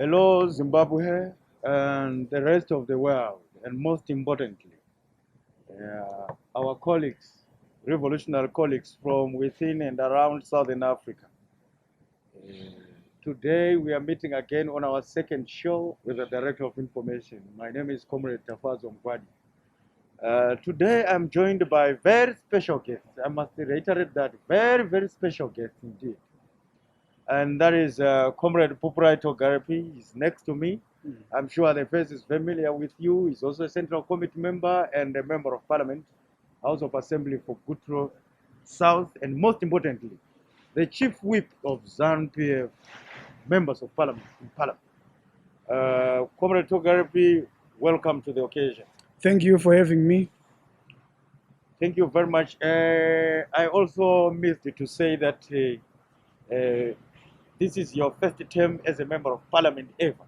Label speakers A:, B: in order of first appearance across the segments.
A: Hello, Zimbabwe and the rest of the world, and most importantly, our colleagues, revolutionary colleagues from within and around Southern Africa. Today, we are meeting again on our second show with the Director of Information. My name is Cde.Tafadzwa Mugwadi. Today, I'm joined by very special guests. I must reiterate that very, very special guests indeed. And that is Comrade PUPURAI TOGAREPI. He's next to me. I'm sure the face is familiar with you. He's also a Central Committee member and a member of Parliament, House of Assembly for Gutro South, and most importantly, the Chief Whip of ZANU PF, members of Parliament in Parliament. Comrade TOGAREPI, welcome to the occasion.
B: Thank you for having me.
A: Thank you very much. I also missed to say that this is your first term as a member of Parliament ever.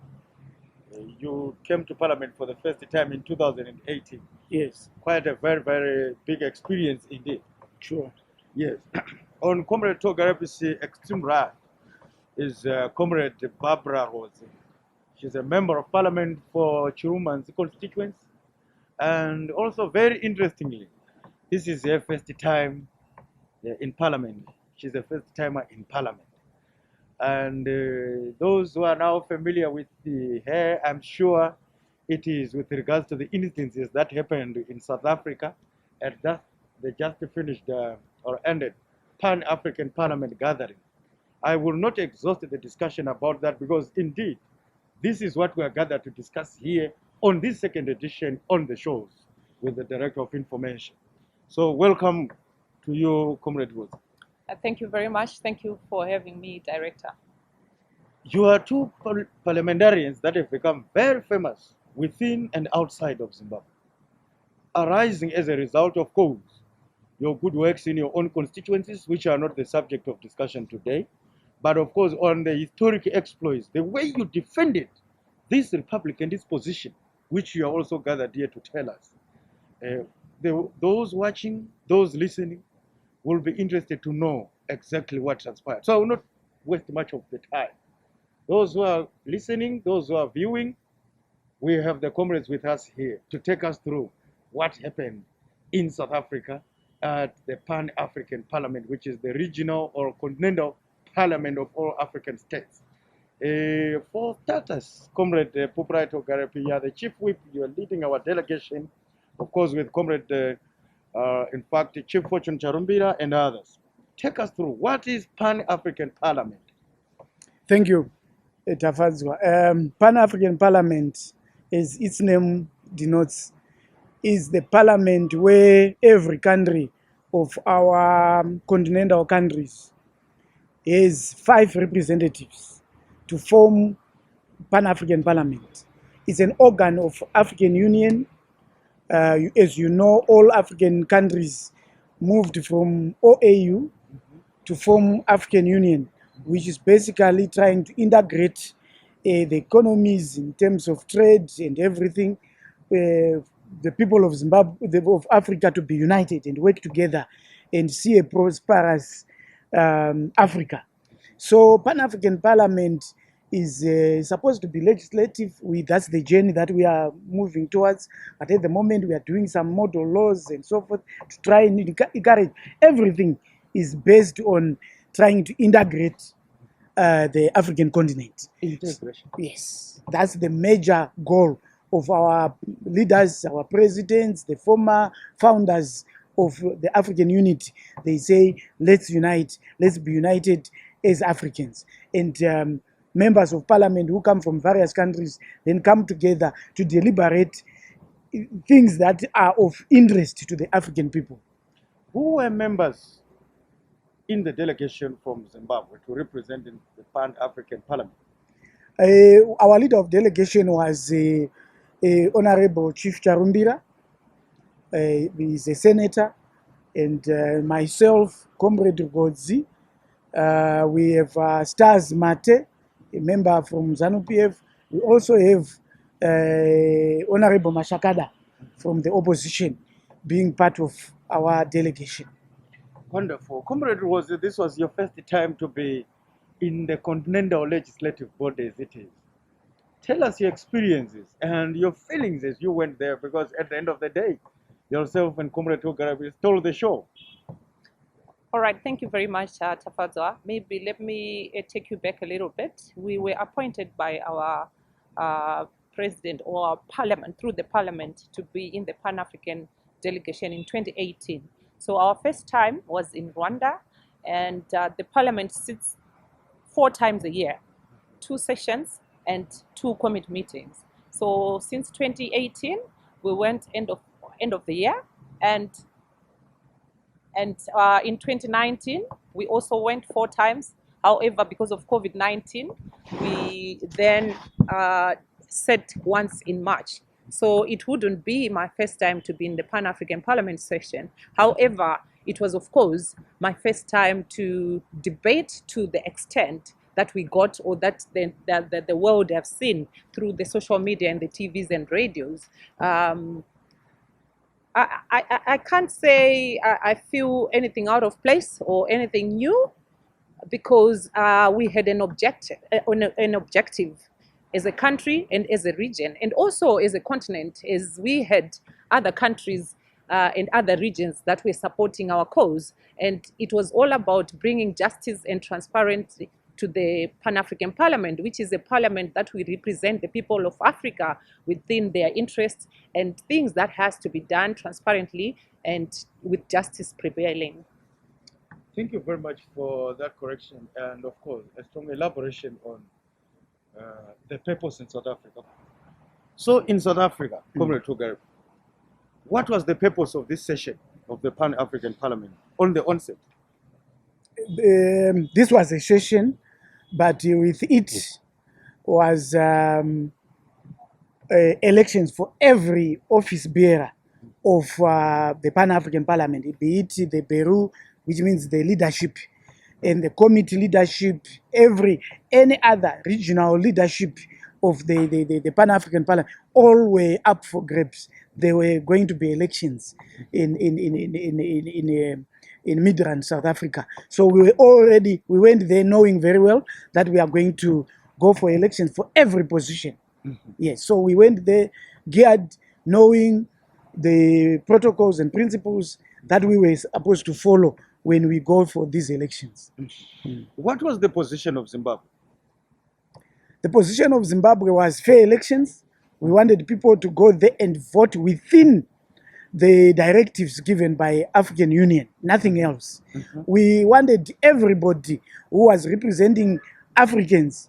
A: You came to Parliament for the first time in 2018.
B: Yes.
A: Quite a very, very big experience indeed.
B: Sure.
A: Yes. On Comrade TOGAREPI's extreme right is Comrade BARBRA RWODZI. She's a member of Parliament for Chiruman's constituency. And also, very interestingly, this is her first time in Parliament. She's a first timer in Parliament. And those who are now familiar with her, I'm sure it is with regards to the instances that happened in South Africa at that they just finished or ended Pan-African Parliament gathering. I will not exhaust the discussion about that because indeed, this is what we are gathered to discuss here on this second edition on the shows with the Director of Information. So welcome to you, Comrade RWODZI.
C: Thank you very much. Thank you for having me, Director.
A: You are two parliamentarians that have become very famous within and outside of Zimbabwe, arising as a result of course, your good works in your own constituencies, which are not the subject of discussion today, but of course on the historic exploits, the way you defended this republic and this position, which you are also gathered here to tell us. Those watching, those listening, will be interested to know exactly what transpired. So I will not waste much of the time. Those who are listening, those who are viewing, we have the comrades with us here to take us through what happened in South Africa at the Pan-African Parliament, which is the regional or continental parliament of all African states. For starters, Comrade PUPURAI TOGAREPI, you are the Chief Whip, you are leading our delegation, of course with Comrade in fact, Chief Fortune Charumbira and others. Take us through what is Pan-African Parliament.
B: Thank you, Tafadzwa. Pan-African Parliament, as its name denotes, is the parliament where every country of our continental countries has 5 representatives to form Pan-African Parliament. It's an organ of African Union. As you know, all African countries moved from OAU to form African Union, which is basically trying to integrate the economies in terms of trade and everything. The people of Zimbabwe, of Africa, to be united and work together and see a prosperous Africa. So Pan-African Parliament is supposed to be legislative. That's the journey that we are moving towards. But at the moment, we are doing some model laws and so forth to try and encourage. Everything is based on trying to integrate the African continent.
A: Integration.
B: Yes, that's the major goal of our leaders, our presidents, the former founders of the African unity. They say, let's unite, let's be united as Africans. And members of parliament who come from various countries then come together to deliberate things that are of interest to the African people.
A: Who were members in the delegation from Zimbabwe to represent in the Pan-African Parliament?
B: Our leader of delegation was Honorable Chief Charumbira. He is a senator, and myself, Comrade RWODZI. We have Stars Mate, a member from ZANU PF. We also have Honorable Mashakada from the opposition being part of our delegation.
A: Wonderful. Comrade RWODZI, this was your first time to be in the continental legislative body as it is. Tell us your experiences and your feelings as you went there, because at the end of the day, yourself and Comrade Togarepi stole the show.
C: All right, thank you very much, Tafadzwa. Maybe let me take you back a little bit. We were appointed by our president or our parliament, through the parliament, to be in the Pan-African delegation in 2018. So our first time was in Rwanda, and the parliament sits 4 times a year, 2 sessions and 2 committee meetings. So since 2018, we went end of the year, and in 2019 we also went 4 times. However, because of COVID-19, we then set once in March. So it wouldn't be my first time to be in the Pan-African Parliament session. However, it was, of course, my first time to debate to the extent that we got, or that the world have seen through the social media and the TVs and radios. I can't say I feel anything out of place or anything new, because we had an objective as a country and as a region, and also as a continent, as we had other countries and other regions that were supporting our cause. And it was all about bringing justice and transparency to the Pan-African Parliament, which is a parliament that will represent the people of Africa within their interests, and things that has to be done transparently and with justice prevailing.
A: Thank you very much for that correction, and of course, a strong elaboration on the purpose in South Africa. So in South Africa, Comrade Togarepi, what was the purpose of this session of the Pan-African Parliament on the onset?
B: This was a session, but with it was elections for every office bearer of the Pan-African Parliament, be it the Beru, which means the leadership, and the committee leadership, any other regional leadership of the Pan-African Parliament, all were up for grabs. There were going to be elections in Midrand, South Africa. So we went there knowing very well that we are going to go for elections for every position. Yes, so we went there geared, knowing the protocols and principles that we were supposed to follow when we go for these elections.
A: What was the position of Zimbabwe?
B: The position of Zimbabwe was fair elections. We wanted people to go there and vote within the directives given by African Union, nothing else. We wanted everybody who was representing Africans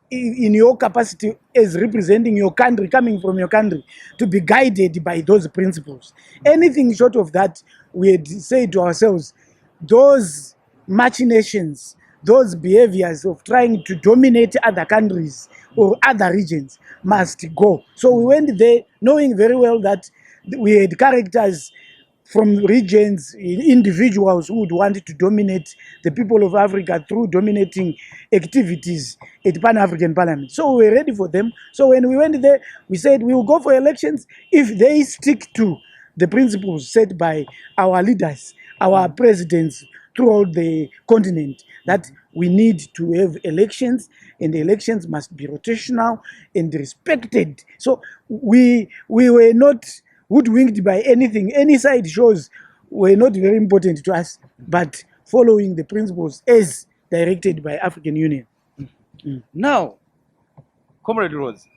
B: in your capacity as representing your country, coming from your country, to be guided by those principles. Anything short of that, we had said to ourselves, those machinations, those behaviors of trying to dominate other countries or other regions must go. So we went there knowing very well that we had characters from regions, individuals who would want to dominate the people of Africa through dominating activities at Pan-African Parliament. So we were ready for them. So when we went there, we said we will go for elections if they stick to the principles set by our leaders, our presidents throughout the continent, that we need to have elections, and the elections must be rotational and respected. So we were not hoodwinked by anything. Any side shows were not very important to us, but following the principles as directed by African Union.
A: Now, Comrade Rhodes,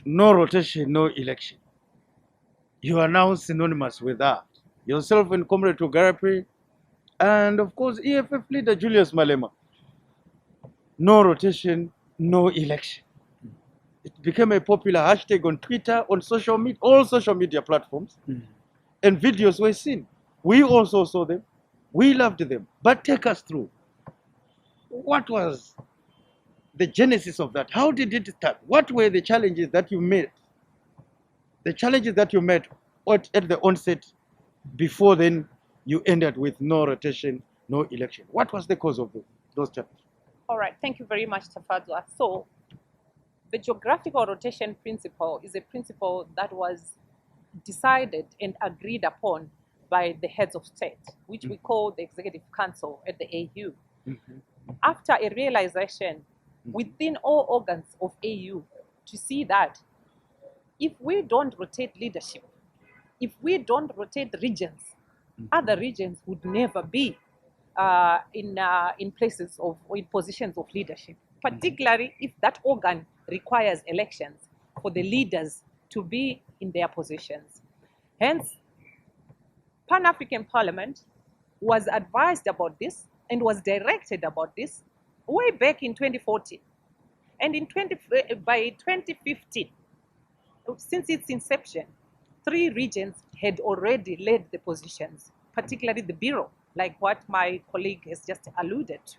A: no rotation, no election. You are now synonymous with that. Yourself and Comrade Togarepi, and of course EFF leader Julius Malema. No rotation, no election. It became a popular hashtag on Twitter, on social media, all social media platforms, and videos were seen. We also saw them. We loved them. But take us through. What was the genesis of that? How did it start? What were the challenges that you met? The challenges that you met at the onset, before then you ended with no rotation, no election. What was the cause of those challenges?
C: All right, thank you very much, Tafadzwa. So, the geographical rotation principle is a principle that was decided and agreed upon by the heads of state, which we call the Executive Council at the AU. After a realization within all organs of AU to see that if we don't rotate leadership, if we don't rotate regions, other regions would never be in places of, or in positions of leadership, particularly if that organ requires elections for the leaders to be in their positions. Hence, Pan-African Parliament was advised about this and was directed about this way back in 2014. And by 2015, since its inception, 3 regions had already led the positions, particularly the Bureau, like what my colleague has just alluded to.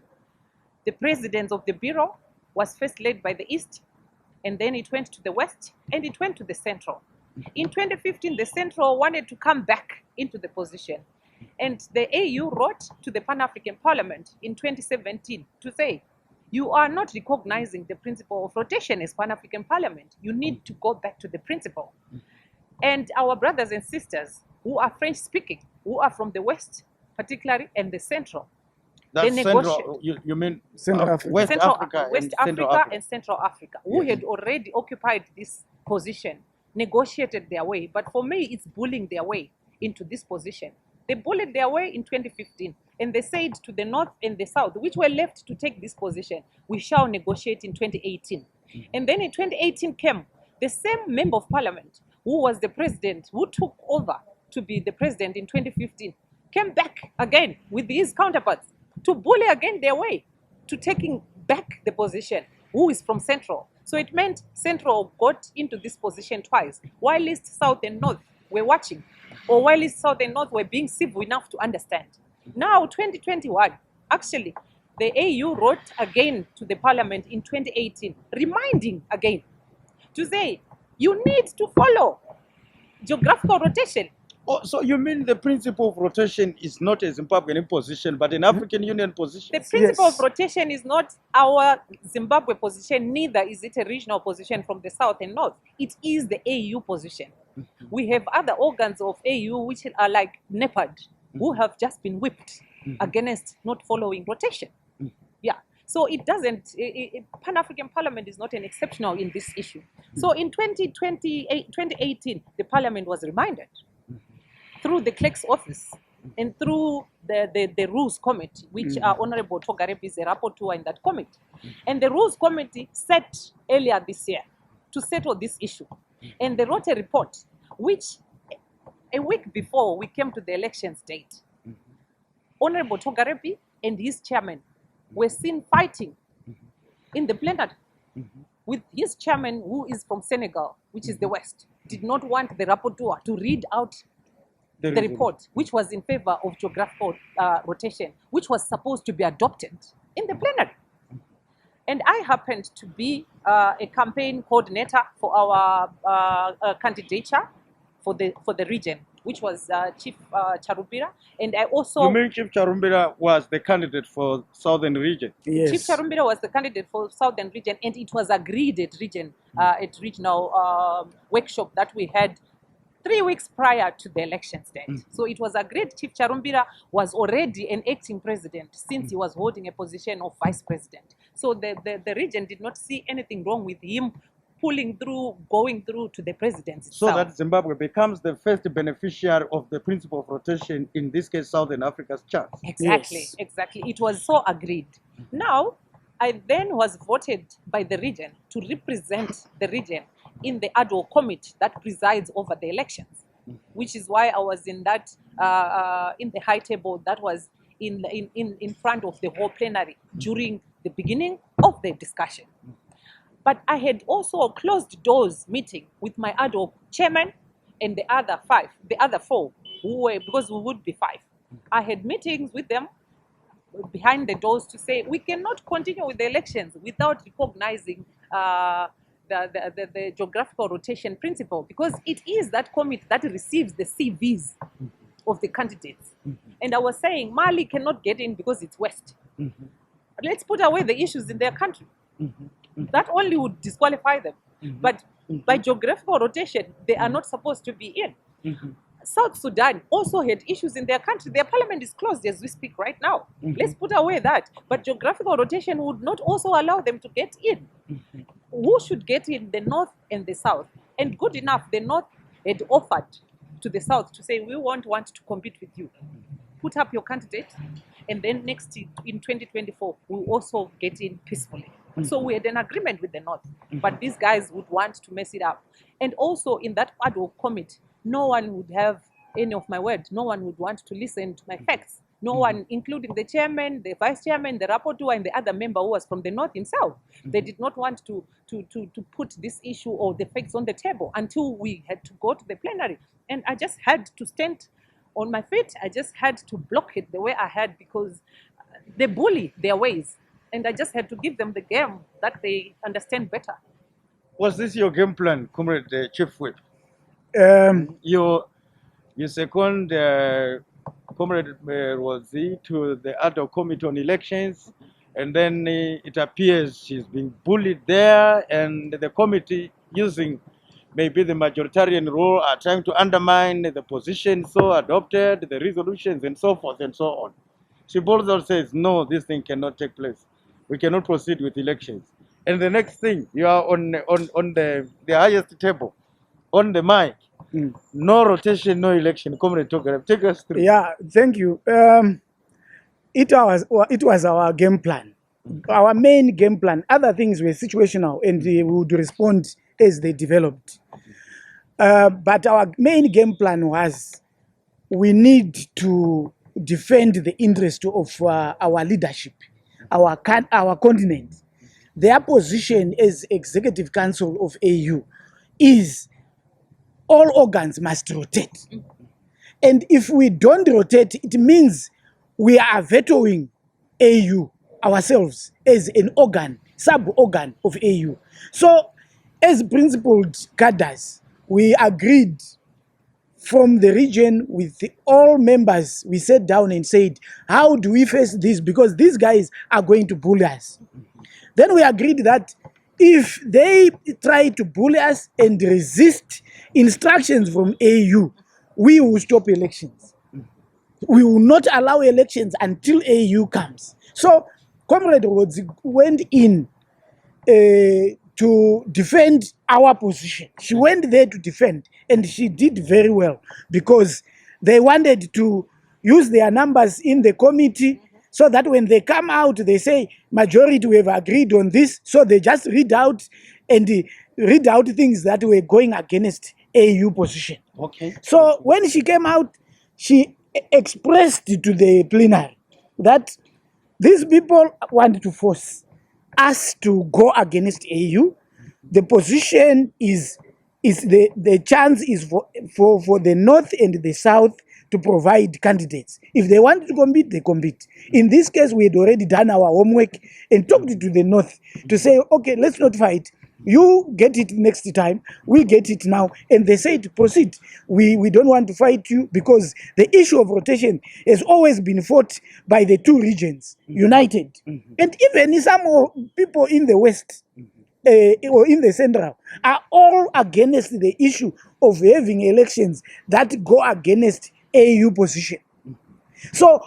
C: The president of the Bureau was first led by the East, and then it went to the West, and it went to the Central. In 2015, the Central wanted to come back into the position, and the AU wrote to the Pan-African Parliament in 2017 to say, you are not recognizing the principle of rotation as Pan-African Parliament. You need to go back to the principle. And our brothers and sisters who are French-speaking, who are from the West, particularly, and the Central,
A: That's
C: they
A: Central, you mean
B: Central Africa.
A: West
C: Central,
A: Africa,
C: West
A: and
C: Africa
A: Central Africa.
C: and Central Africa, who had already occupied this position, negotiated their way. But for me, it's bullying their way into this position. They bullied their way in 2015, and they said to the North and the South, which were left to take this position, we shall negotiate in 2018. And then in 2018 came the same member of parliament who was the president, who took over to be the president in 2015, came back again with his counterparts to bully again their way to taking back the position, who is from Central. So it meant Central got into this position twice, while East, South, and North were watching, or while East, South, and North were being civil enough to understand. Now, 2021, actually, the AU wrote again to the parliament in 2018, reminding again to say, you need to follow geographical rotation.
A: Oh, so you mean the principle of rotation is not a Zimbabwean position, but an African Union position?
C: The principle
B: Yes.
C: of rotation is not our Zimbabwe position, neither is it a regional position from the South and North. It is the AU position. We have other organs of AU which are like NEPAD, who have just been whipped against not following rotation. Yeah. So it doesn't, Pan-African Parliament is not an exceptional in this issue. So in 2018, the Parliament was reminded through the clerk's office and through the Rules Committee, which Honorable Togarepi is a rapporteur in that committee. And the Rules Committee set earlier this year to settle this issue. And they wrote a report, which a week before we came to the elections date, Honorable Togarepi and his chairman were seen fighting in the plenary with his chairman, who is from Senegal, which is the West, did not want the rapporteur to read out the report, which was in favor of geographical rotation, which was supposed to be adopted in the plenary. And I happened to be a campaign coordinator for our candidature for the region, which was Chief Charubira. And I also...
A: You mean Chief Charumbira was the candidate for Southern Region?
B: Yes.
C: Chief Charumbira was the candidate for Southern Region, and it was agreed at regional workshop that we had 3 weeks prior to the election date. So it was agreed Chief Charumbira was already an acting president since he was holding a position of vice president. So the region did not see anything wrong with him pulling through, going through to the presidency.
A: So that Zimbabwe becomes the first beneficiary of the principle of rotation, in this case, Southern Africa's chance.
C: Exactly,
B: Yes.
C: exactly. It was so agreed. Now, I then was voted by the region to represent the region in the ad hoc committee that presides over the elections, which is why I was in that, in the high table that was in front of the whole plenary during the beginning of the discussion. But I had also a closed doors meeting with my ad hoc chairman and the other 4, who were, because we would be 5. I had meetings with them behind the doors to say we cannot continue with the elections without recognizing the geographical rotation principle, because it is that committee that receives the CVs of the candidates. And I was saying Mali cannot get in because it's West. Let's put away the issues in their country. That only would disqualify them. But by geographical rotation, they are not supposed to be in. South Sudan also had issues in their country. Their parliament is closed as we speak right now. Let's put away that. But geographical rotation would not also allow them to get in. Who should get in? The North and the South. And good enough, the North had offered to the South to say, we won't want to compete with you. Put up your candidate, and then next in 2024, we'll also get in peacefully. So we had an agreement with the North, but these guys would want to mess it up. And also in that ad hoc committee, no one would have any of my word. No one would want to listen to my facts. No one, including the chairman, the vice chairman, the rapporteur, and the other member who was from the North himself. They did not want to put this issue or the facts on the table until we had to go to the plenary. And I just had to stand on my feet. I just had to block it the way I had, because they bully their ways. And I just had to give them the game that they understand better.
A: Was this your game plan, Comrade Chief Whip? You second Comrade Rwodzi to the ad hoc committee on elections, and then it appears she's being bullied there, and the committee, using maybe the majoritarian role, are trying to undermine the position so adopted, the resolutions, and so forth and so on. Shibolzo says, no, this thing cannot take place. We cannot proceed with elections. And the next thing, you are on the highest table, on the mic. No rotation, no election. Comrade Togarepi, take us through.
B: Yeah, thank you. It was our game plan. Our main game plan. Other things were situational, and we would respond as they developed. But our main game plan was, we need to defend the interest of our leadership, our continent. Their position as Executive Council of AU is all organs must rotate. And if we don't rotate, it means we are vetoing AU ourselves as an organ, sub-organ of AU. So as principled cadres, we agreed from the region with all members. We sat down and said, how do we face this? Because these guys are going to bully us. Then we agreed that if they try to bully us and resist instructions from AU, we will stop elections. We will not allow elections until AU comes. So Comrade Rwodzi went in to defend our position. She went there to defend, and she did very well, because they wanted to use their numbers in the committee, so that when they come out, they say, majority, we have agreed on this. So they just read out things that were going against AU position.
A: Okay.
B: So when she came out, she expressed to the plenary that these people want to force us to go against AU. The position is the chance is for the North and the South to provide candidates. If they want to compete, they compete. In this case, we had already done our homework and talked to the North to say, okay, let's not fight. You get it next time, we get it now. And they said, proceed. We don't want to fight you, because the issue of rotation has always been fought by the two regions, united. And even some people in the West, or in the Central, are all against the issue of having elections that go against AU position. So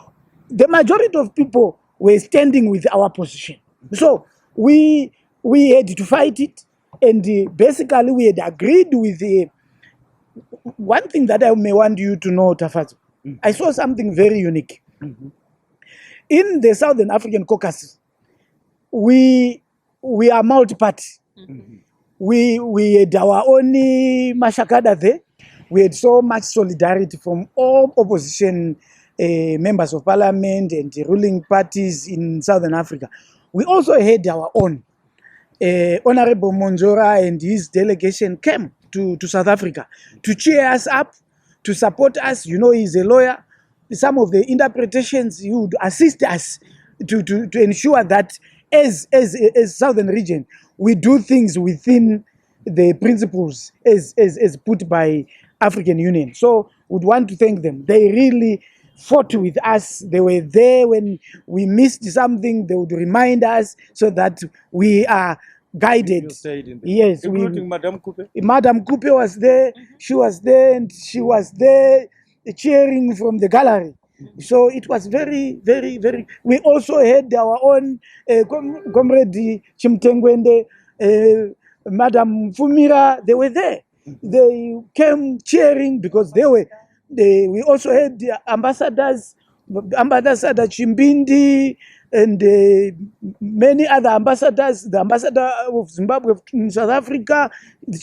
B: the majority of people were standing with our position. So we had to fight it, and basically we had agreed with one thing that I may want you to know, Tafadzwa. I saw something very unique. In the Southern African caucus, we are multi-party. We had our own mashakada there. We had so much solidarity from all opposition members of parliament and the ruling parties in Southern Africa. We also had our own. Honorable Monjora and his delegation came to South Africa to cheer us up, to support us. You know, he's a lawyer. Some of the interpretations, he would assist us to ensure that as Southern region, we do things within the principles as put by African Union. So would want to thank them. They really fought with us. They were there when we missed something. They would remind us, so that we are guided.
A: You stayed in there.
B: Yes,
A: including Madame Coupe.
B: Madame Coupe was there. She was there, and she was there cheering from the gallery. So it was very, very, very. We also had our own comrade Chimtengwende, Madame Fumira. They were there. They came cheering because they were. We also had the ambassadors, Ambassador Chimbindi, and many other ambassadors. The ambassador of Zimbabwe in South Africa,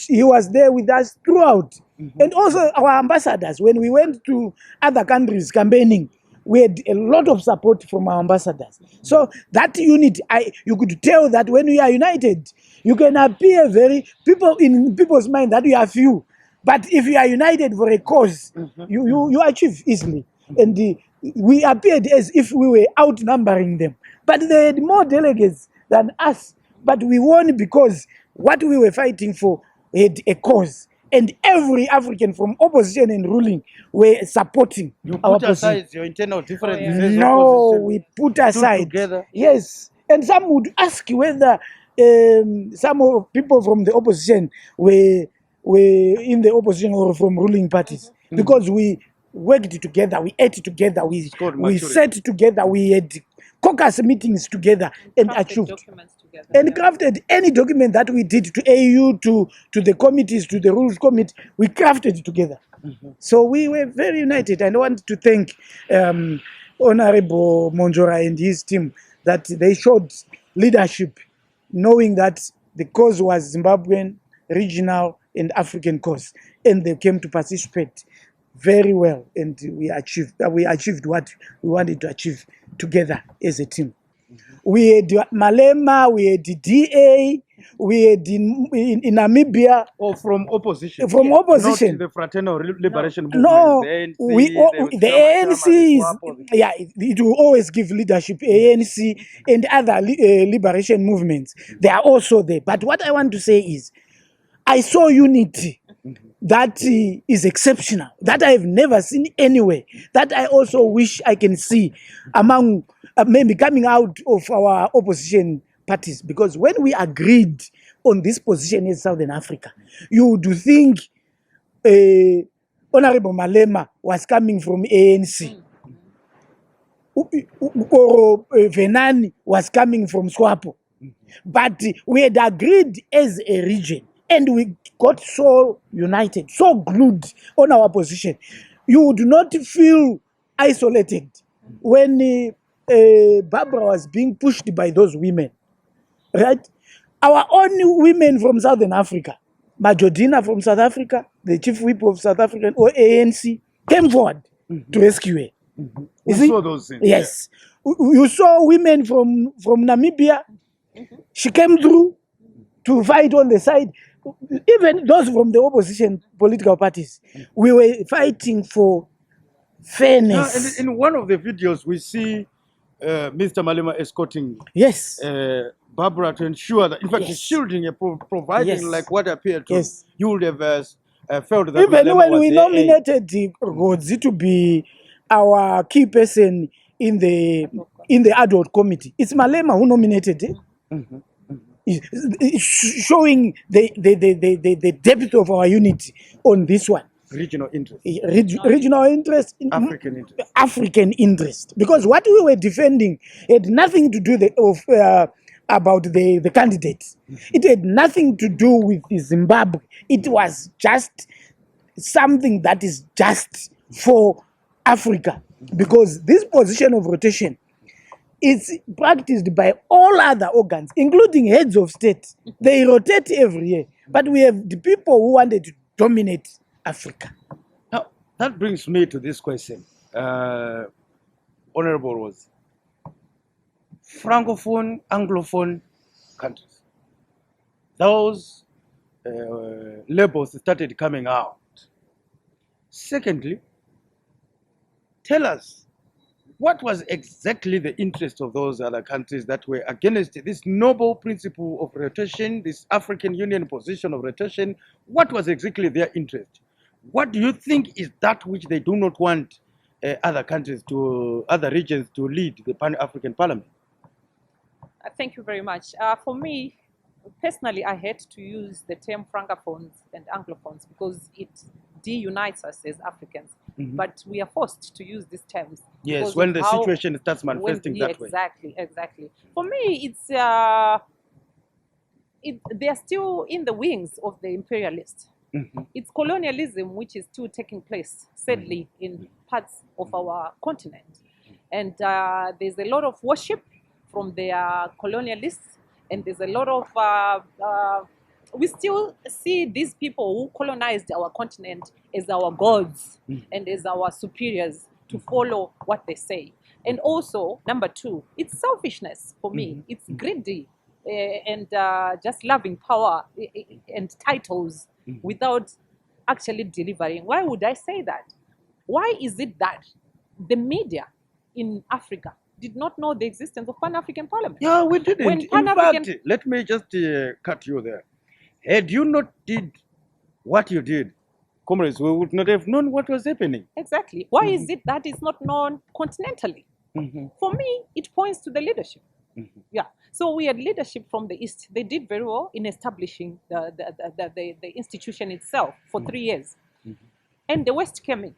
B: he was there with us throughout. And also our ambassadors, when we went to other countries campaigning, we had a lot of support from our ambassadors. So that unit, you could tell that when we are united, you can appear in people's mind that we are few. But if you are united for a cause, you achieve easily. And we appeared as if we were outnumbering them. But they had more delegates than us. But we won because what we were fighting for had a cause. And every African from opposition and ruling were supporting our
A: put aside your internal differences.
B: No, we put aside.
A: Together.
B: Yes. And some would ask whether some of people from the opposition were in the opposition or from ruling parties. Because we worked together, we ate together, we sat together, we had caucus meetings together and achieved.
C: Together,
B: and crafted any document that we did to AU, to the committees, to the rules committee, we crafted together. So we were very united. And I want to thank Honorable Monjora and his team that they showed leadership, knowing that the cause was Zimbabwean, regional, and African cause. And they came to participate very well. And we achieved what we wanted to achieve together as a team. We had Malema, we had DA, we had in Namibia.
A: Or from opposition?
B: From opposition.
A: Not the Fraternal Liberation Movement.
B: No,
A: the
B: ANC is, it will always give leadership, ANC and other liberation movements. They are also there. But what I want to say is, I saw unity that is exceptional, that I have never seen anywhere, that I also wish I can see among maybe coming out of our opposition parties. Because when we agreed on this position in Southern Africa, you would think Honorable Malema was coming from ANC, or Venani was coming from SWAPO. But we had agreed as a region, and we got so united, so glued on our position. You would not feel isolated when Barbara was being pushed by those women, right? Our own women from Southern Africa, Majodina from South Africa, the chief whip of South African or ANC, came forward to rescue her.
A: We saw those things.
B: Yes. You saw women from Namibia. She came through to fight on the side. Even those from the opposition political parties, we were fighting for fairness.
A: In one of the videos, we see Mr. Malema escorting Barbara to ensure that, in fact, shielding her, providing like what appeared to you would have felt that
B: even
A: Malema
B: when
A: was
B: we nominated Rwodzi to be our key person in the adult committee, it's Malema who nominated it. Showing the depth of our unity on this one.
A: Regional interest.
B: Regional interest.
A: African interest.
B: African interest. Because what we were defending had nothing to do about the candidates. It had nothing to do with Zimbabwe. It was just something that is just for Africa. Because this position of rotation is practiced by all other organs, including heads of state. They rotate every year. But we have the people who wanted to dominate Africa.
A: Now, that brings me to this question. Honorable was Francophone, Anglophone countries. Those labels started coming out. Secondly, tell us, what was exactly the interest of those other countries that were against this noble principle of rotation, this African Union position of rotation? What was exactly their interest? What do you think is that which they do not want other countries other regions to lead the Pan-African Parliament?
C: Thank you very much. For me, personally, I hate to use the term francophones and anglophones because it deunites us as Africans. But we are forced to use these terms.
A: Yes, when the situation starts manifesting that way.
C: Exactly. For me, it's they are still in the wings of the imperialists. It's colonialism which is still taking place, sadly, in parts of our continent. And there's a lot of worship from their colonialists, and there's a lot of we still see these people who colonized our continent as our gods and as our superiors to follow what they say. And also, number two, it's selfishness for me. It's greedy and just loving power and titles without actually delivering. Why would I say that? Why is it that the media in Africa did not know the existence of Pan-African Parliament?
A: Yeah, we didn't.
C: When
A: In fact,
C: Pan-African...
A: let me just cut you there. Had you not did what you did, comrades, we would not have known what was happening.
C: Exactly. Why is it that it's not known continentally? For me, it points to the leadership. Yeah. So we had leadership from the East. They did very well in establishing the institution itself for 3 years. And the West came in.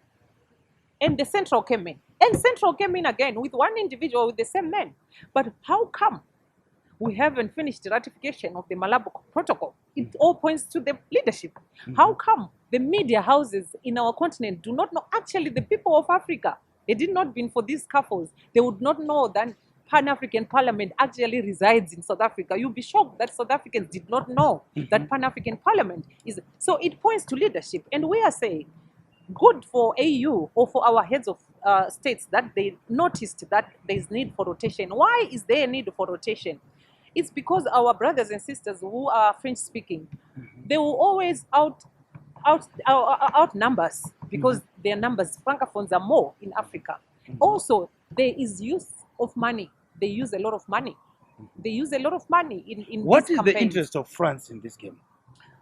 C: And the Central came in. And Central came in again with one individual with the same name. But how come we haven't finished the ratification of the Malabo Protocol? It all points to the leadership. How come the media houses in our continent do not know? Actually, the people of Africa, they did not been for these scuffles. They would not know that Pan-African Parliament actually resides in South Africa. You'll be shocked that South Africans did not know that Pan-African Parliament is. So it points to leadership. And we are saying, good for AU or for our heads of states that they noticed that there is need for rotation. Why is there a need for rotation? It's because our brothers and sisters who are French speaking, they will always outnumber us because their numbers, francophones, are more in Africa. Also, there is use of money. They use a lot of money. They use a lot of money in
A: What
C: these
A: is the
C: campaigns.
A: interest of France in this game?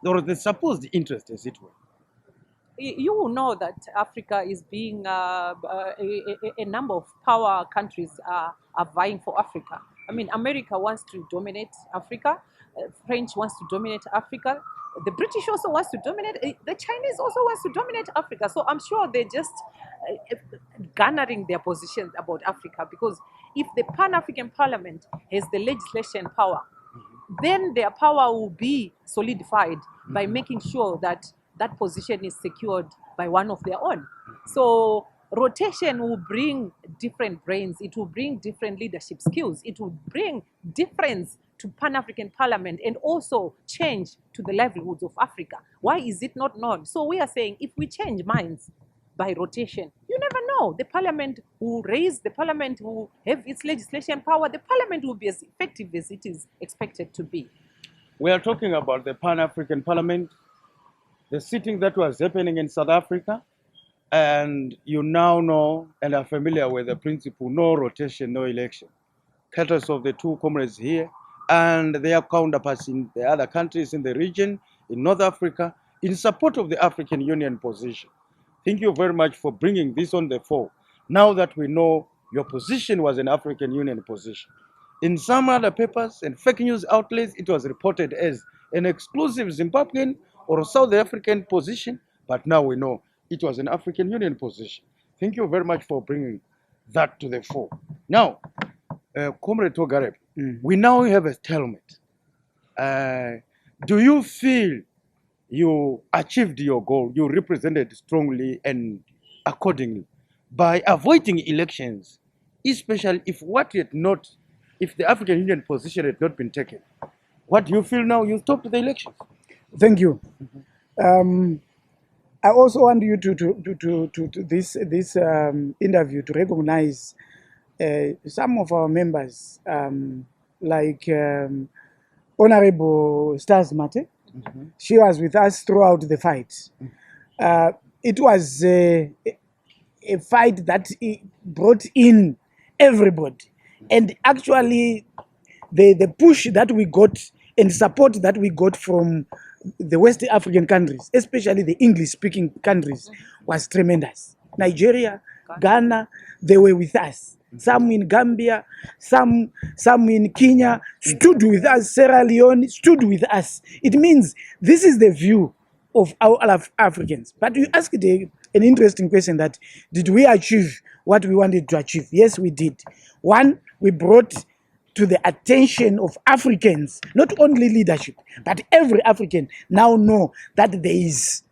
A: Or the supposed interest, as it were?
C: You will know that Africa is being a number of power countries are vying for Africa. I mean, America wants to dominate Africa. French wants to dominate Africa. The British also wants to dominate. The Chinese also wants to dominate Africa. So I'm sure they're just garnering their positions about Africa, because if the Pan-African Parliament has the legislation power, then their power will be solidified by making sure that that position is secured by one of their own. So rotation will bring different brains. It will bring different leadership skills. It will bring difference to Pan-African Parliament and also change to the livelihoods of Africa. Why is it not known? So we are saying if we change minds by rotation, you never know. The Parliament will raise, the Parliament will have its legislation power. The Parliament will be as effective as it is expected to be.
A: We are talking about the Pan-African Parliament, the sitting that was happening in South Africa, and you now know and are familiar with the principle, no rotation, no election. Courtesy of the two comrades here and their counterparts in the other countries in the region, in North Africa, in support of the African Union position. Thank you very much for bringing this on the fore. Now that we know your position was an African Union position. In some other papers and fake news outlets, it was reported as an exclusive Zimbabwean or South African position, but now we know it was an African Union position. Thank you very much for bringing that to the fore. Now, Comrade Togarepi, we now have a stalemate. Do you feel you achieved your goal, you represented strongly and accordingly by avoiding elections, especially if the African Union position had not been taken? What do you feel now? You stopped the elections.
B: Thank you. I also want you to this interview to recognize some of our members, like Honorable Stars Mate. She was with us throughout the fight. It was a fight that brought in everybody, and actually the push that we got and support that we got from the West African countries, especially the English-speaking countries, was tremendous. Nigeria, Ghana, they were with us. some in Gambia, some in Kenya, stood with us, Sierra Leone stood with us. It means this is the view of all Africans. But you asked an interesting question that, did we achieve what we wanted to achieve? Yes, we did. One, we brought to the attention of Africans, not only leadership, but every African now know that there is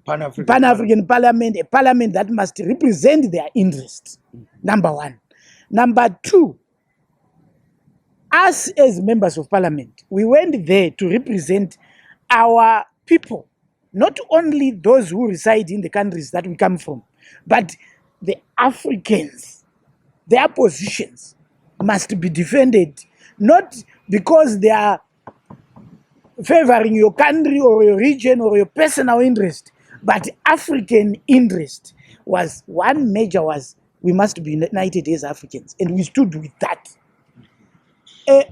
B: Pan-African Parliament, a parliament that must represent their interests. Number one. Number two, us as members of parliament, we went there to represent our people, not only those who reside in the countries that we come from, but the Africans. Their positions must be defended, not because they are favoring your country or your region or your personal interest, but African interest was one major, was we must be united as Africans, and we stood with that.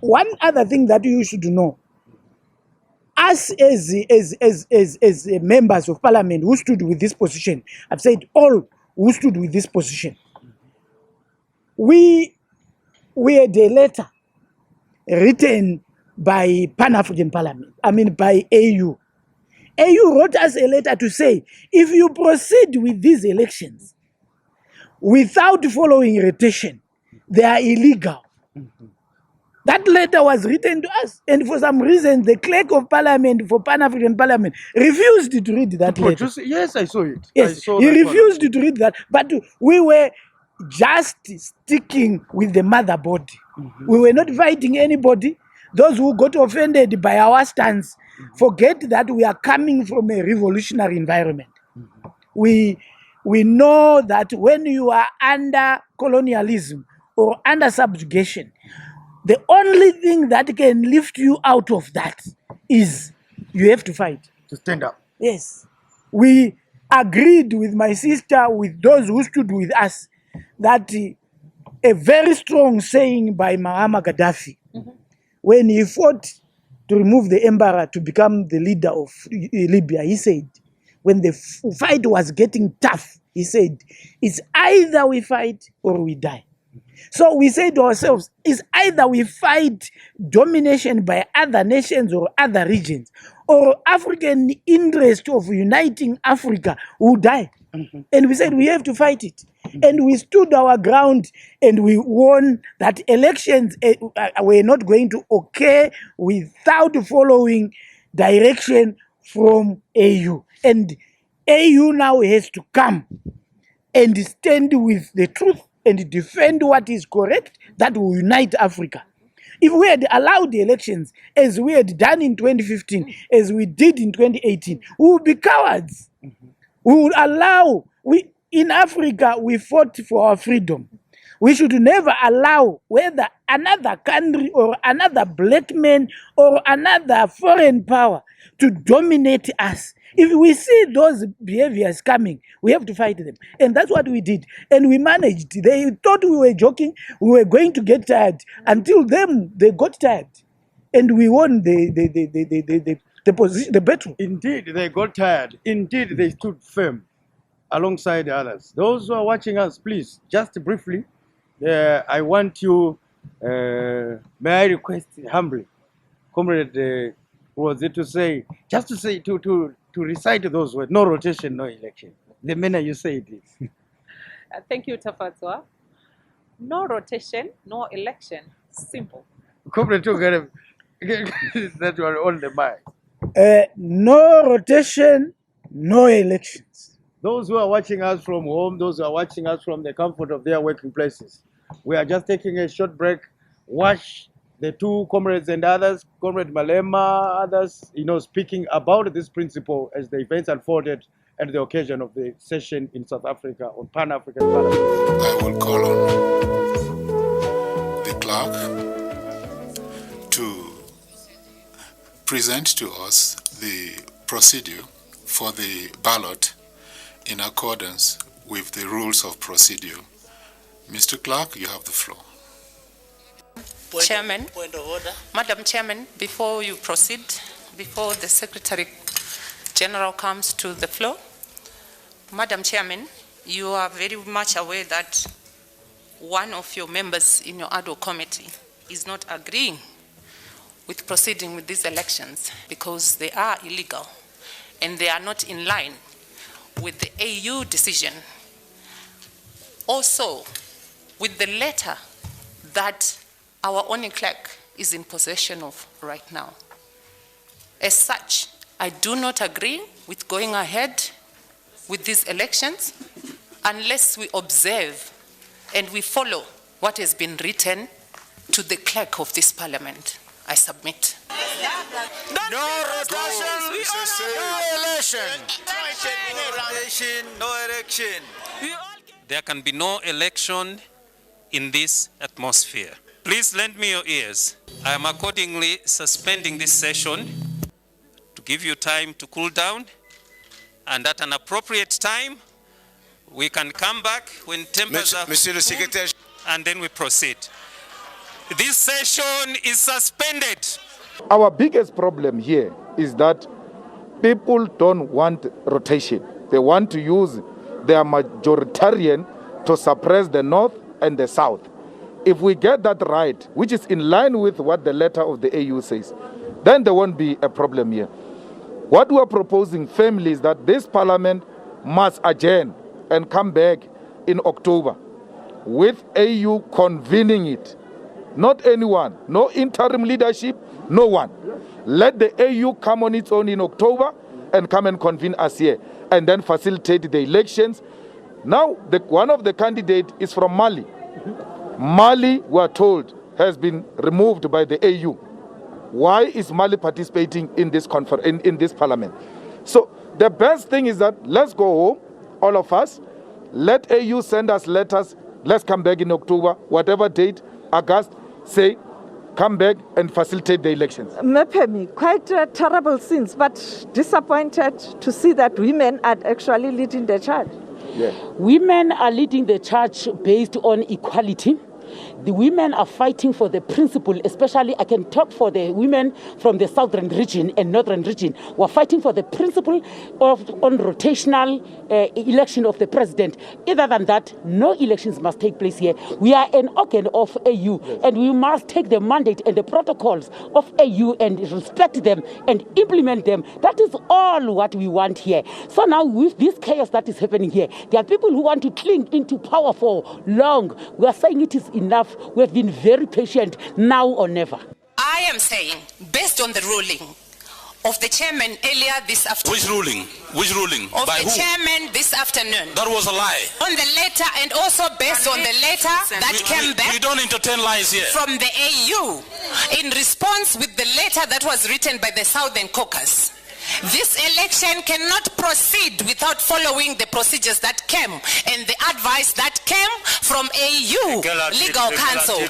B: One other thing that you should know, us as members of parliament who stood with this position, I've said all who stood with this position, we had a letter written by Pan-African Parliament, by AU. AU wrote us a letter to say, if you proceed with these elections without following rotation, they are illegal. That letter was written to us, and for some reason, the clerk of parliament for Pan-African Parliament refused to read that letter.
A: Yes, I saw it.
B: Yes, he refused to read that, but we were just sticking with the motherboard. We were not fighting anybody. Those who got offended by our stance forget that we are coming from a revolutionary environment. We know that when you are under colonialism or under subjugation, the only thing that can lift you out of that is you have to fight.
A: To stand up.
B: Yes. We agreed with my sister, with those who stood with us, that a very strong saying by Muammar Gaddafi, when he fought to remove the emperor to become the leader of Libya, he said, when the fight was getting tough, he said, it's either we fight or we die. So we say to ourselves, it's either we fight domination by other nations or other regions, or African interest of uniting Africa will die. And we said we have to fight it. And we stood our ground, and we won that elections were not going to occur without following direction from AU. And AU now has to come and stand with the truth and defend what is correct, that will unite Africa. If we had allowed the elections, as we had done in 2015, as we did in 2018, we would be cowards. We would allow, in Africa, we fought for our freedom. We should never allow whether another country or another black man or another foreign power to dominate us. If we see those behaviors coming, we have to fight them. And that's what we did. And we managed. They thought we were joking. We were going to get tired. Until then, they got tired. And we won the battle.
A: Indeed, they got tired. Indeed, they stood firm alongside the others. Those who are watching us, please, just briefly, I want you, may I request humbly, Comrade Rwodzi, to recite those words: no rotation, no election. The manner you say it is.
C: Thank you, Tafadzwa. No rotation, no election. Simple.
A: Comrade Togarepi, that you are on the mic.
B: No rotation, no elections.
A: Those who are watching us from home, those who are watching us from the comfort of their working places, we are just taking a short break. Watch the two comrades and others, Comrade Malema, others, speaking about this principle as the events unfolded at the occasion of the session in South Africa on Pan-African Parliament.
D: I will call on the clerk to present to us the procedure for the ballot in accordance with the rules of procedure. Mr. Clerk, you have the floor.
E: Chairman, Madam Chairman, before you proceed, before the Secretary General comes to the floor, Madam Chairman, you are very much aware that one of your members in your ad hoc committee is not agreeing with proceeding with these elections because they are illegal and they are not in line with the AU decision. Also, with the letter that our only clerk is in possession of right now. As such, I do not agree with going ahead with these elections unless we observe and we follow what has been written to the clerk of this parliament. I submit.
F: No rotation, no election.
G: There can be no election in this atmosphere. Please lend me your ears. I am accordingly suspending this session to give you time to cool down, and at an appropriate time, we can come back when tempers are
F: Monsieur le Secrétaire,
G: and then we proceed. This session is suspended.
H: Our biggest problem here is that people don't want rotation. They want to use their majoritarian to suppress the North and the South. If we get that right, which is in line with what the letter of the AU says, then there won't be a problem here. What we are proposing firmly is that this parliament must adjourn and come back in October with AU convening it. Not anyone, no interim leadership, no one. Let the AU come on its own in October and come and convene us here and then facilitate the elections. Now, one of the candidates is from Mali. Mali, we are told, has been removed by the AU. Why is Mali participating in this in this parliament? So the best thing is that let's go home, all of us. Let AU send us letters. Let's come back in October, whatever date, August, say, come back and facilitate the elections.
I: Mepemi, quite terrible scenes, but disappointed to see that women are actually leading the charge.
H: Yeah.
J: Women are leading the charge based on equality. The women are fighting for the principle, especially I can talk for the women from the southern region and northern region. We're fighting for the principle on rotational election of the president. Other than that, no elections must take place here. We are an organ of AU, and we must take the mandate and the protocols of AU and respect them and implement them. That is all what we want here. So now with this chaos that is happening here, there are people who want to cling into power for long. We are saying it is enough. We have been very patient, now or never.
E: I am saying, based on the ruling of the chairman earlier this afternoon.
F: which ruling? Which ruling?
E: Of
F: By
E: the
F: who?
E: chairman this afternoon.
F: That was a lie.
E: On the letter and also based on the letter that came back
F: We don't entertain lies here.
E: from the AU in response with the letter that was written by the Southern Caucus. This election cannot proceed without following the procedures that came and the advice that came from AU Legal Council.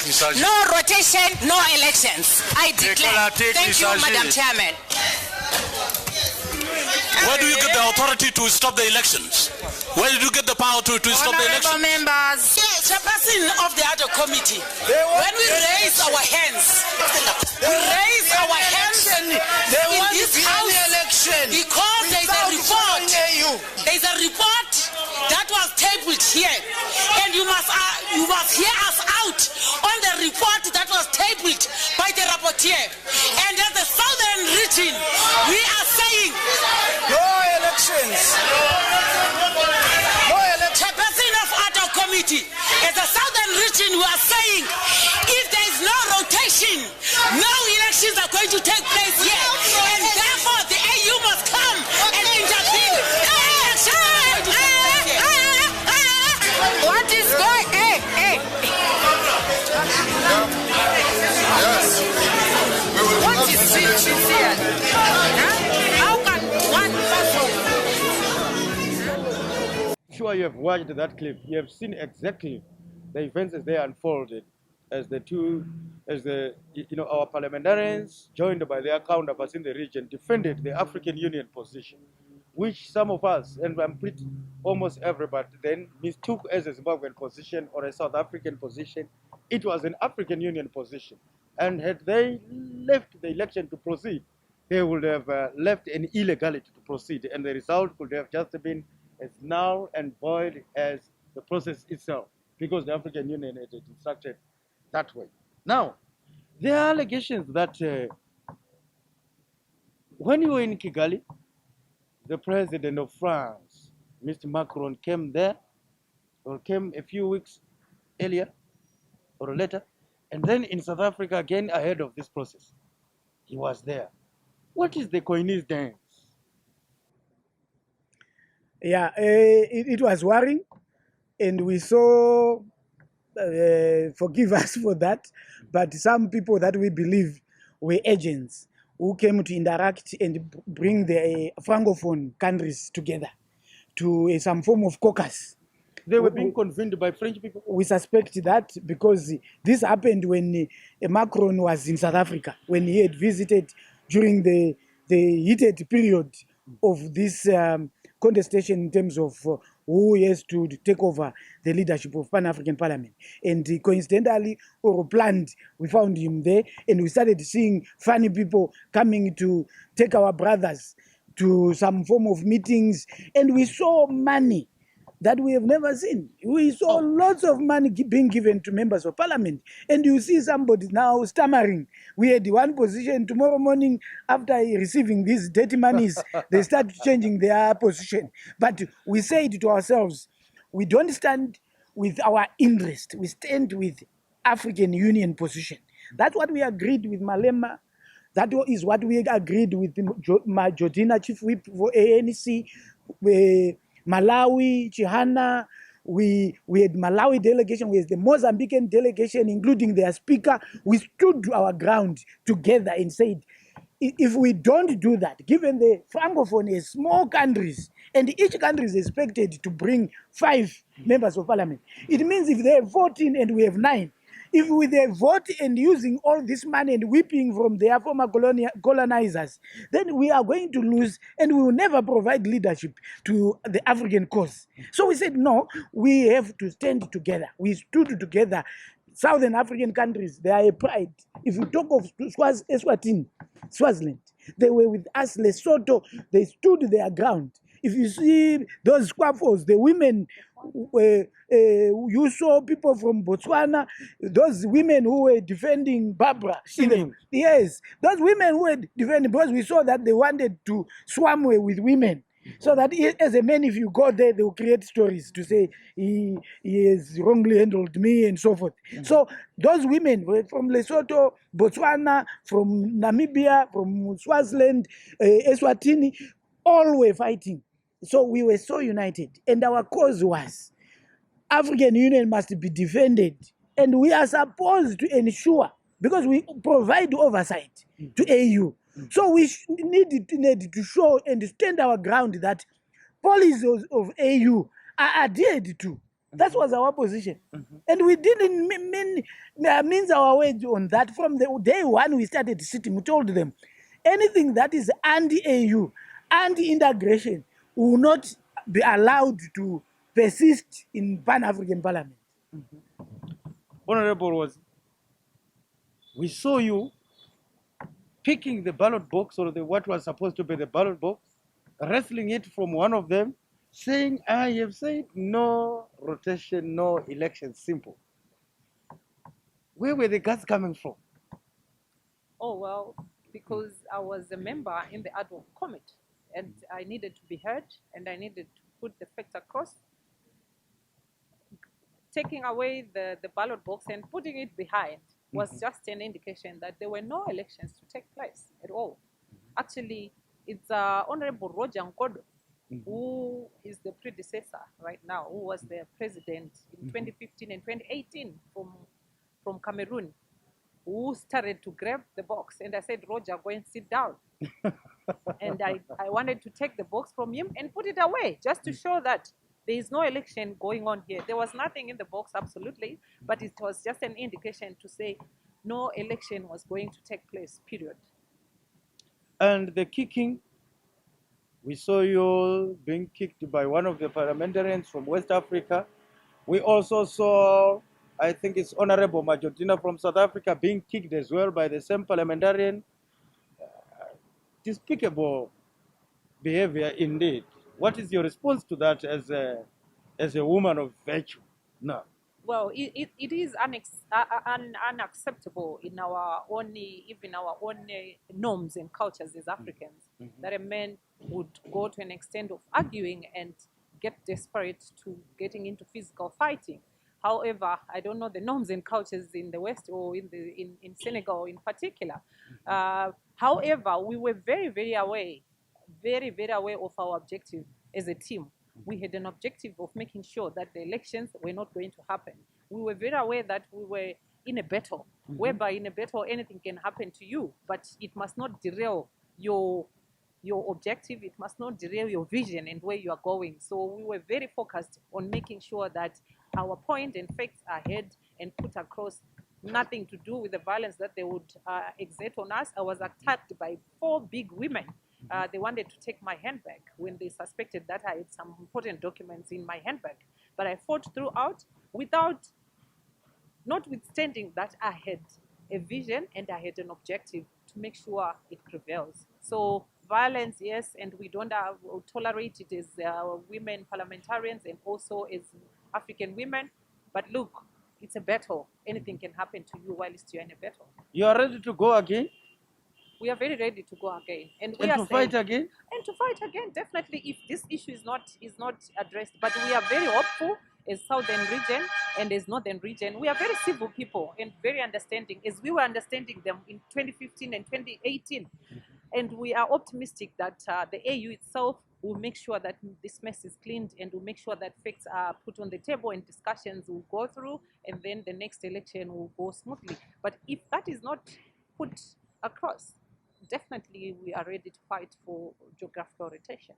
E: No rotation, no elections. I declare. Thank you, Madam Chairman.
F: Where do you get the authority to stop the elections? Where did you get the power to stop the elections?
E: Honorable members.
J: Yes, Chairperson of the other committee, when we raise our hands, in this house because there is a report. There is a report that was tabled here, and you must hear us out on the report that was tabled by the rapporteur. And as the southern region, we are saying
F: No elections.
J: Chairperson of other committee, as the southern region, we are saying if there is no rotation, no elections are going to take place here, and therefore the AU must come and intervene. No elections.
E: What is going on?
F: Yes.
E: What is here? How can one person?
A: Sure, you have watched that clip. You have seen exactly the events as they unfolded, as our parliamentarians, joined by their counterparts in the region, defended the African Union position, which some of us, and I'm pretty almost everybody, then mistook as a Zimbabwean position or a South African position. It was an African Union position. And had they left the election to proceed, they would have left an illegality to proceed, and the result could have just been as null and void as the process itself. because the African Union had instructed that way. Now, there are allegations that when you were in Kigali, the president of France, Mr. Macron, came there, or came a few weeks earlier or later, and then in South Africa again ahead of this process. He was there. What is the coincidence?
B: Yeah, it was worrying, and we saw, forgive us for that, but some people that we believe were agents who came to interact and bring the Francophone countries together to some form of caucus.
A: They were being convened by French people?
B: We suspect that because this happened when Macron was in South Africa, when he had visited during the heated period of this contestation in terms of who has to take over the leadership of Pan-African Parliament. And coincidentally or planned, we found him there, and we started seeing funny people coming to take our brothers to some form of meetings, and we saw money that we have never seen. We saw lots of money being given to members of parliament. And you see somebody now stammering. We had one position tomorrow morning after receiving these dirty monies, they start changing their position. But we said to ourselves, we don't stand with our interest. We stand with African Union position. That's what we agreed with Malema. That is what we agreed with Majorina, chief whip for ANC, Malawi, Chihana. We had Malawi delegation, we had the Mozambican delegation, including their speaker. We stood to our ground together and said, if we don't do that, given the Francophone is small countries, and each country is expected to bring 5 members of parliament, it means if they have 14 and we have 9, if we they vote and using all this money and whipping from their former colonizers, then we are going to lose and we will never provide leadership to the African cause. So we said, no, we have to stand together. We stood together. Southern African countries, they are a pride. If you talk of Swaziland, they were with us. Lesotho, they stood their ground. If you see those squabbles, the women, you saw people from Botswana, those women who were defending Barbara. Yes, those women who were defending, because we saw that they wanted to swam with women. So that as a man, if you go there, they will create stories to say he has wrongly handled me and so forth. So those women were from Lesotho, Botswana, from Namibia, from Swaziland, Eswatini, all were fighting. So we were so united, and our cause was African Union must be defended, and we are supposed to ensure, because we provide oversight to AU. So we need to show and stand our ground that policies of AU are adhered to. That was our position. And we didn't mince our words on that. From the day one we started sitting, we told them, anything that is anti-AU, anti-integration, will not be allowed to persist in Pan-African Parliament.
A: Honorable Rwodzi, we saw you picking the ballot box, or what was supposed to be the ballot box, wrestling it from one of them, saying, I have said no rotation, no election, simple. Where were the guts coming from?
C: Oh, well, because I was a member in the ad hoc committee, and I needed to be heard, and I needed to put the facts across. Taking away the ballot box and putting it behind was just an indication that there were no elections to take place at all. Actually, it's Honorable Roger Nkodo, who is the predecessor right now, who was the president in 2015 and 2018 from Cameroon, who started to grab the box. And I said, Roger, go and sit down. And I wanted to take the box from him and put it away, just to show that there is no election going on here. There was nothing in the box, absolutely, but it was just an indication to say no election was going to take place, period.
A: And the kicking, we saw you being kicked by one of the parliamentarians from West Africa. We also saw, I think it's Honorable Majorina from South Africa, being kicked as well by the same parliamentarian. Despicable behavior indeed. What is your response to that as a woman of virtue? No.
C: Well, it is unacceptable in our own, even our own norms and cultures as Africans, that a man would go to an extent of arguing and get desperate to getting into physical fighting. However, I don't know the norms and cultures in the West or in Senegal in particular. However, we were very, very aware of our objective as a team. We had an objective of making sure that the elections were not going to happen. We were very aware that we were in a battle, whereby in a battle anything can happen to you, but it must not derail your objective, it must not derail your vision and where you are going. So we were very focused on making sure that our point and facts are heard and put across. Nothing to do with the violence that they would exert on us. I was attacked by 4 big women. They wanted to take my handbag when they suspected that I had some important documents in my handbag. But I fought throughout notwithstanding that I had a vision and I had an objective to make sure it prevails. So violence, yes, and we don't tolerate it as women parliamentarians and also as African women. But look, it's a battle. Anything can happen to you whilst you're in a battle.
A: You are ready to go again?
C: We are very ready to go again, and
A: to fight again.
C: And to fight again, definitely, if this issue is not addressed. But we are very hopeful as Southern region and as Northern region. We are very civil people and very understanding, as we were understanding them in 2015 and 2018. And we are optimistic that the AU itself will make sure that this mess is cleaned and will make sure that facts are put on the table and discussions will go through, and then the next election will go smoothly. But if that is not put across, definitely we are ready to fight for geographical rotation.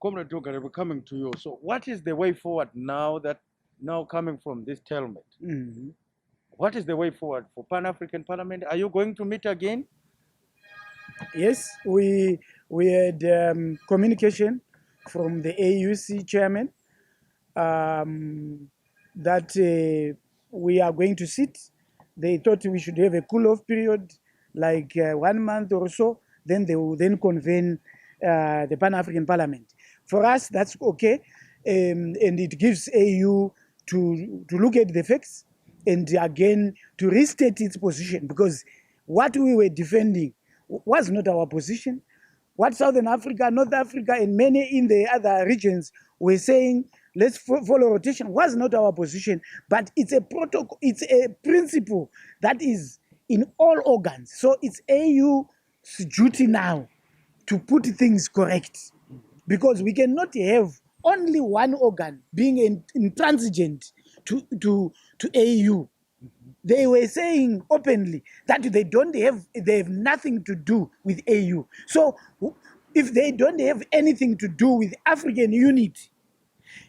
A: Comrade Togarepi, coming to you. So what is the way forward now coming from this stalemate? What is the way forward for Pan-African Parliament? Are you going to meet again?
B: Yes, we had communication from the AUC chairman that we are going to sit. They thought we should have a cool-off period, like 1 month or so. Then they will then convene the Pan-African Parliament. For us, that's okay, and it gives AU to look at the facts and again to restate its position, because what we were defending was not our position. What Southern Africa, North Africa, and many in the other regions were saying, let's follow rotation, was not our position. But it's a protocol, it's a principle that is in all organs. So it's AU's duty now to put things correct, because we cannot have only one organ being intransigent to AU. They were saying openly that they have nothing to do with AU. So if they don't have anything to do with African unity,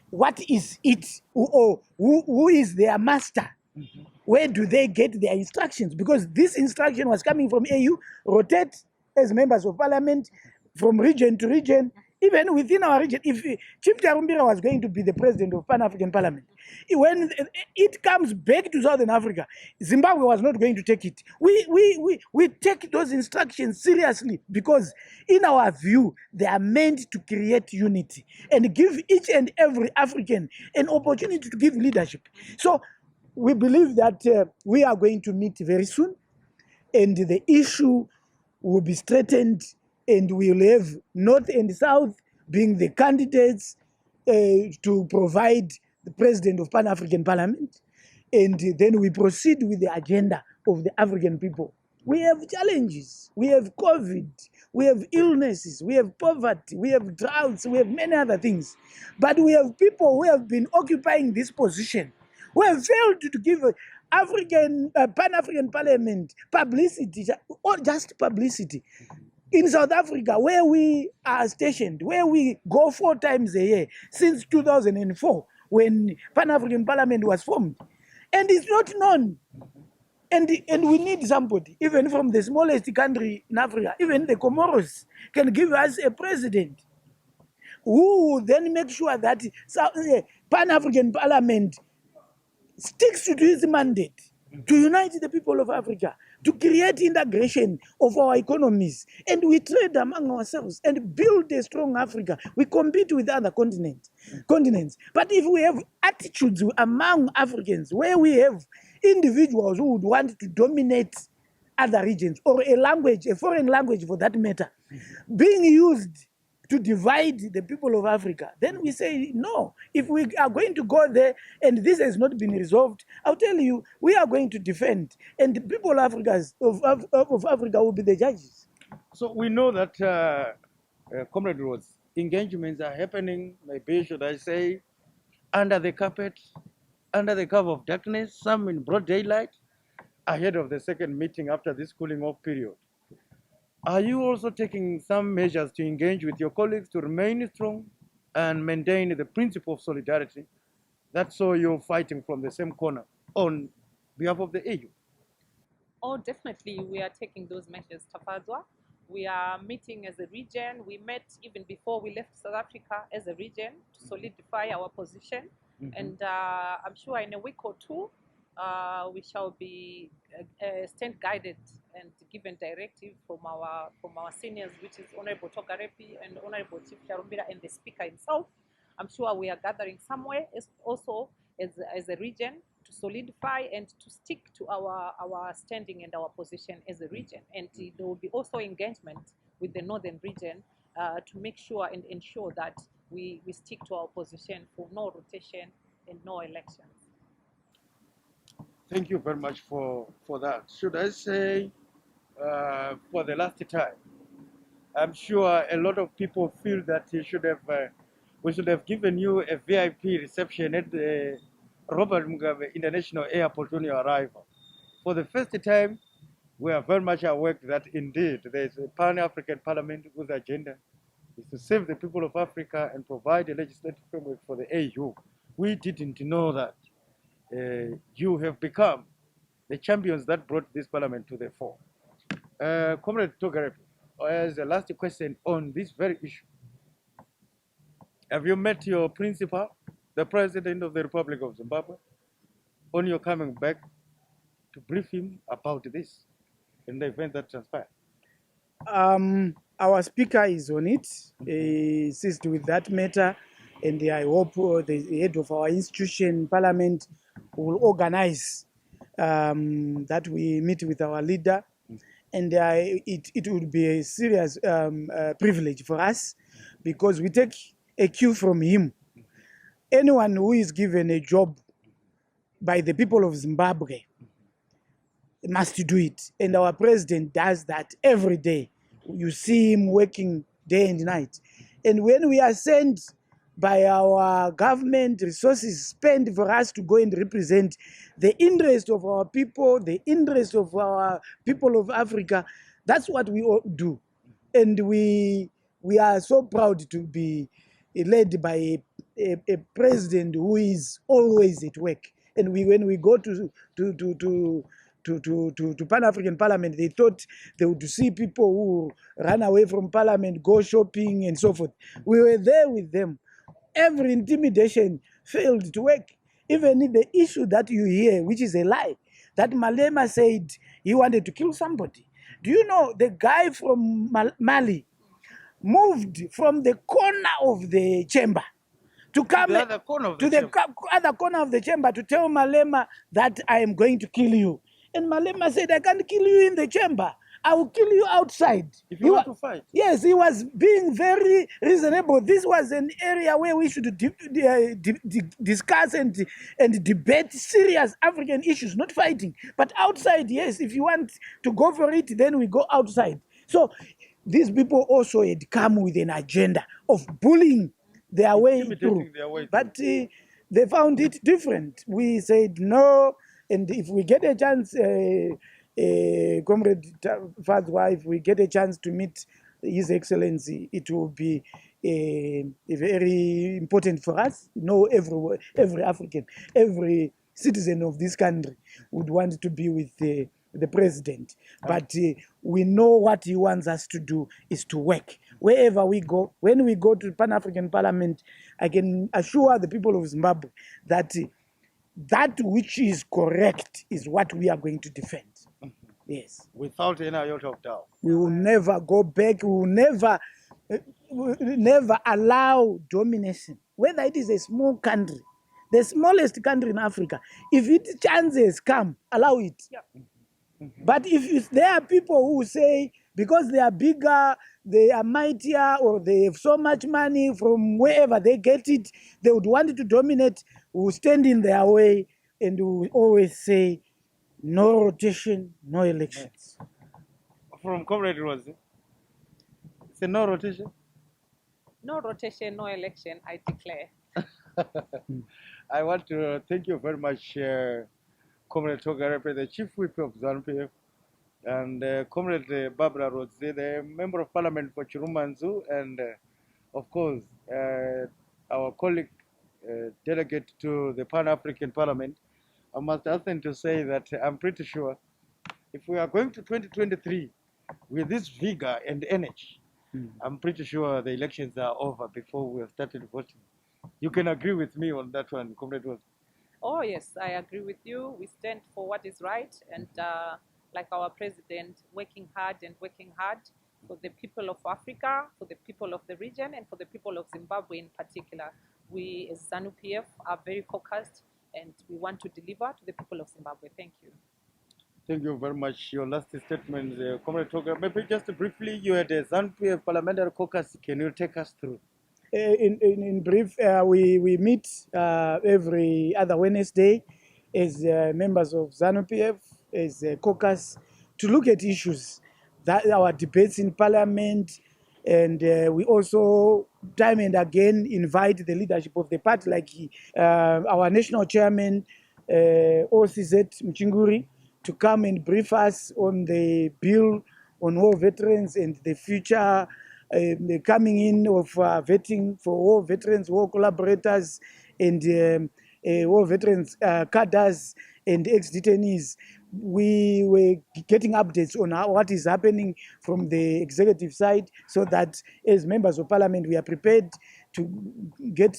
B: what is it? Who is their master? Where do they get their instructions? Because this instruction was coming from AU, rotate as members of parliament from region to region. Even within our region, if Chief Tarumbira was going to be the president of Pan-African Parliament, when it comes back to Southern Africa, Zimbabwe was not going to take it. We take those instructions seriously, because in our view, they are meant to create unity and give each and every African an opportunity to give leadership. So we believe that we are going to meet very soon, and the issue will be straightened, and we'll have North and South being the candidates to provide the president of Pan-African Parliament. And then we proceed with the agenda of the African people. We have challenges. We have COVID. We have illnesses. We have poverty. We have droughts. We have many other things. But we have people who have been occupying this position, who have failed to give Pan-African Parliament publicity, or just publicity. In South Africa, where we are stationed, where we go 4 times a year since 2004, when Pan-African Parliament was formed, and it's not known. And we need somebody, even from the smallest country in Africa, even the Comoros, can give us a president who will then make sure that Pan-African Parliament sticks to its mandate to unite the people of Africa, to create integration of our economies, and we trade among ourselves and build a strong Africa. We compete with other continents. But if we have attitudes among Africans where we have individuals who would want to dominate other regions, or a language, a foreign language for that matter, being used to divide the people of Africa, then we say, no, if we are going to go there and this has not been resolved, I'll tell you, we are going to defend, and the people of Africa will be the judges.
A: So we know that, Comrade Rhodes, engagements are happening, maybe should I say, under the carpet, under the cover of darkness, some in broad daylight, ahead of the second meeting after this cooling off period. Are you also taking some measures to engage with your colleagues to remain strong and maintain the principle of solidarity? That's so you're fighting from the same corner on behalf of the AU.
C: Oh, definitely, we are taking those measures, Tafadzwa. We are meeting as a region. We met even before we left South Africa as a region to solidify our position. And I'm sure in a week or two, we shall be stand guided and given directive from our seniors, which is Honorable Togarepi and Honorable Chief Charumbira and the Speaker himself. I'm sure we are gathering somewhere also as a region to solidify and to stick to our standing and our position as a region. And there will be also engagement with the northern region to make sure and ensure that we stick to our position for no rotation and no elections.
A: Thank you very much for that. Should I say, for the last time, I'm sure a lot of people feel that we should have given you a VIP reception at the Robert Mugabe International Airport on your arrival. For the first time, we are very much aware that indeed there is a Pan-African Parliament whose agenda is to serve the people of Africa and provide a legislative framework for the AU. We didn't know that. You have become the champions that brought this parliament to the fore. Comrade Togarepi, as a last question on this very issue, have you met your principal, the President of the Republic of Zimbabwe, on your coming back to brief him about this in the event that transpired?
B: Our speaker is on it, assist with that matter, and I hope the head of our institution, Parliament, will organize that we meet with our leader, and it would be a serious privilege for us, because we take a cue from him. Anyone who is given a job by the people of Zimbabwe must do it, and our president does that every day. You see him working day and night, and when we are sent by our government, resources spent for us to go and represent the interest of our people, the interest of our people of Africa. That's what we all do. And we are so proud to be led by a president who is always at work. And when we go to Pan-African Parliament, they thought they would see people who run away from Parliament, go shopping and so forth. We were there with them. Every intimidation failed to work. Even in the issue that you hear, which is a lie, that Malema said he wanted to kill somebody. Do you know the guy from Mali moved from the corner of the chamber to come to the other corner of the chamber to tell Malema that I am going to kill you. And Malema said, I can't kill you in the chamber. I will kill you outside.
A: If you want to fight.
B: Yes, he was being very reasonable. This was an area where we should discuss and debate serious African issues, not fighting. But outside, yes, if you want to go for it, then we go outside. So these people also had come with an agenda of bullying their way through. But they found it different. We said no, and if we get a chance, Comrade Tafadzwa, if we get a chance to meet His Excellency, it will be very important for us. No, every African, every citizen of this country would want to be with the president. But we know what he wants us to do is to work. Wherever we go, when we go to Pan-African Parliament, I can assure the people of Zimbabwe that that which is correct is what we are going to defend. Yes.
A: Without any iota of doubt.
B: We will never go back. We will never allow domination. Whether it is a small country, the smallest country in Africa, if it chances come, allow it. But if there are people who say because they are bigger, they are mightier, or they have so much money from wherever they get it, they would want to dominate, we will stand in their way and we will always say no rotation, no elections.
A: From Comrade Rwodzi, it's a no rotation.
C: No rotation, no election, I declare.
A: I want to thank you very much, Comrade Togarepi, the Chief Whip of ZANU-PF, and Comrade BARBRA RWODZI, the Member of Parliament for Chirumanzu, and of course, our colleague, delegate to the Pan-African Parliament. I must hasten to say that I'm pretty sure if we are going to 2023 with this vigor and energy, I'm pretty sure the elections are over before we have started voting. You can agree with me on that one, Comrade Rwodzi.
C: Oh yes, I agree with you. We stand for what is right, and like our president, working hard for the people of Africa, for the people of the region, and for the people of Zimbabwe in particular. We as ZANU-PF are very focused, and we want to deliver to the people of Zimbabwe. Thank you.
A: Thank you very much. Your last statement, Comrade Togarepi. Maybe just briefly, you had a ZANU-PF Parliamentary caucus. Can you take us through?
B: In brief, we meet every other Wednesday as members of ZANU-PF, as a caucus, to look at issues, that our debates in Parliament, and we also time and again invite the leadership of the party, like our national chairman, OCZ Mchinguri, to come and brief us on the bill on war veterans and the future the coming in of vetting for war veterans, war collaborators, and war veterans cadres and ex-detainees. We were getting updates on what is happening from the executive side, so that as members of parliament, we are prepared to get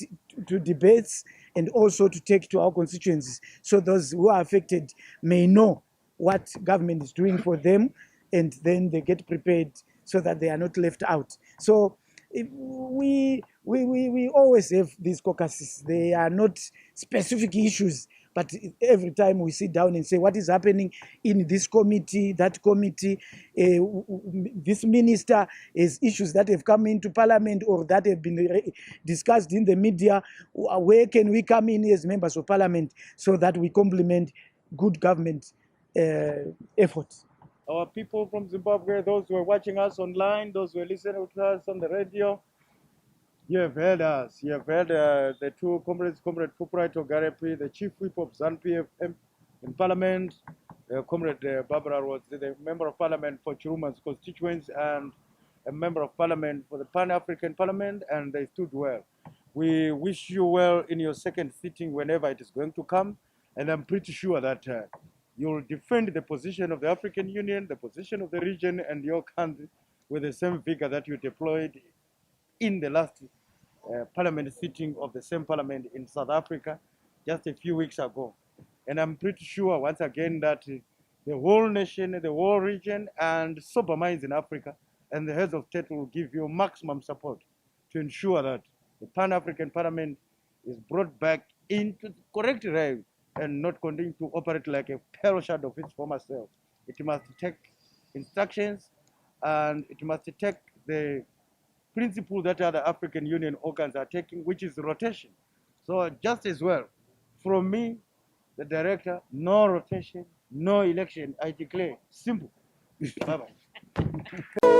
B: to debates and also to take to our constituencies, so those who are affected may know what government is doing for them, and then they get prepared so that they are not left out. So we always have these caucuses. They are not specific issues, but every time we sit down and say what is happening in this committee, that committee, this minister has issues that have come into parliament or that have been discussed in the media. Where can we come in as members of parliament so that we complement good government efforts?
A: Our people from Zimbabwe, those who are watching us online, those who are listening to us on the radio, you have heard us. You have heard the two comrades, Comrade PUPURAI TOGAREPI, the Chief Whip of ZANU-PF in Parliament, Comrade BARBRA RWODZI, the Member of Parliament for Chiruman's constituents, and a Member of Parliament for the Pan-African Parliament, and they stood well. We wish you well in your second sitting whenever it is going to come, and I'm pretty sure that you'll defend the position of the African Union, the position of the region and your country with the same vigor that you deployed in the last parliament sitting of the same parliament in South Africa just a few weeks ago. And I'm pretty sure once again that the whole nation, the whole region, and sober minds in Africa and the heads of state will give you maximum support to ensure that the Pan-African Parliament is brought back into the correct rail and not continue to operate like a pale shadow of its former self. It must take instructions, and it must take the principle that other African Union organs are taking, which is rotation. So just as well, from me, the director, no rotation, no election. I declare simple. Bye-bye.